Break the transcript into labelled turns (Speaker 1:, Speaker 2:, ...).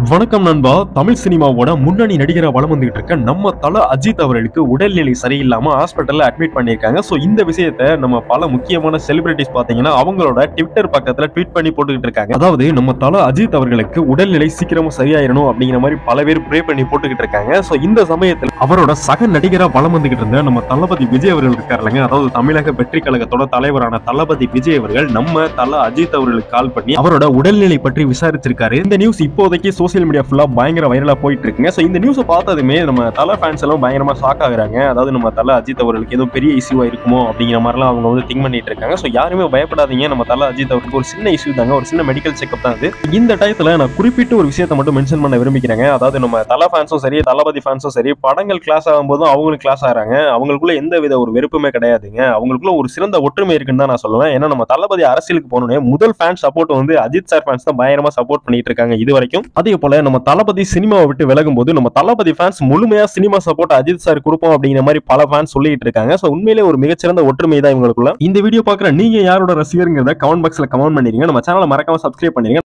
Speaker 1: வணக்கம் நண்பா. தமிழ் சினிமாவோட முன்னணி நடிகரா வலம் வந்துகிட்டு இருக்க நம்ம தல அஜித் அவர்களுக்கு உடல்நிலை சரியில்லாம ஹாஸ்பிட்டல்ல அட்மிட் பண்ணியிருக்காங்க. சோ இந்த விஷயத்தை நம்ம பல முக்கியமான செலிபிரிட்டிஸ் பாத்தீங்கன்னா அவங்களோட ட்விட்டர் பக்கத்துல ட்வீட் பண்ணி போட்டுக்கிட்டு இருக்காங்க. அதாவது நம்ம தல அஜித் அவர்களுக்கு உடல்நிலை சீக்கிரமா சரியாயிரணும் அப்படிங்கிற மாதிரி பல பேர் ப்ரே பண்ணி போட்டுக்கிட்டு இருக்காங்க. சோ இந்த சமயத்தில் அவரோட சக நடிகரா வலம் வந்துகிட்டு இருந்த நம்ம தளபதி விஜய் அவர்கள் இருக்காருலங்க, அதாவது தமிழக வெற்றி கழகத்தோட தலைவரான தளபதி விஜய் அவர்கள் நம்ம தல அஜித் அவர்களுக்கு கால் பண்ணி அவரோட உடல்நிலை பற்றி விசாரிச்சிருக்காரு. இந்த நியூஸ் இப்போதைக்கு சோசியல் மீடியா ஃபுல்லா பயங்கர வைரலா போயிட்டு இருக்குங்க. சோ இந்த நியூஸ் பார்த்ததுமே நம்ம தல ஃபேன்ஸ் எல்லாம் பயங்கரமா ஷாக் ஆகுறாங்க. அதாவது நம்ம தல அஜித் அவர்களுக்கு ஏதோ பெரிய இஷ்யூவா இருக்குமோ அப்படிங்கிற மாதிரிலாம் அவங்க வந்து திங்க் பண்ணிட்டு இருக்காங்க. சோ யாருமே பயப்படாதீங்க, நம்ம தல அஜித் அவருக்கு ஒரு சின்ன இஷ்யூ தாங்க, ஒரு சின்ன மெடிக்கல் செக்அப் தான் இது. இந்த டயத்துல நான் குறிப்பிட்டு ஒரு விஷயத்தை மட்டும் மென்ஷன் பண்ண விரும்பிக்கிறேங்க. அதாவது நம்ம தல ஃபேன்ஸும் சரி, தளபதி ஃபேன்ஸும் சரி, படங்கள் கிளாஸ் ஆகும்போதும் அவங்களும் கிளாஸ் ஆகிறாங்க. அவங்களுக்குள்ள எந்த வித ஒரு வெறுப்புமே கிடையாதுங்க. அவங்களுக்குள்ள ஒரு சிறந்த ஒற்றுமை இருக்குன்னு தான் நான் சொல்லுவேன். ஏன்னா நம்ம தளபதி அரசியலுக்கு போனோடனே முதல் ஃபேன் சப்போர்ட் வந்து அஜித் சார் ஃபேன்ஸ் தான் பயங்கரமா சப்போர்ட் பண்ணிட்டு இருக்காங்க இது வரைக்கும். அதே போல நம்ம தளபதி சினிமாவை விட்டு விலகும் போது நம்ம தளபதி ஃபேன்ஸ் முழுமையா சினிமா சப்போர்ட் அஜித் சார் கொடுப்போம் அப்படிங்கிற மாதிரி பல ஃபேன்ஸ் சொல்லிட்டு இருக்காங்க. சோ உண்மையிலே ஒரு மிகச்சிறந்த ஒற்றுமை தான் இவங்களுக்குள்ள. இந்த வீடியோ பார்க்குற நீங்க யாரோட ரசிகருங்கிறத கமெண்ட் பாக்ஸ்ல கமெண்ட் பண்ணிருங்க. நம்ம சேனலை மறக்காம சப்ஸ்கிரைப் பண்ணிருங்க.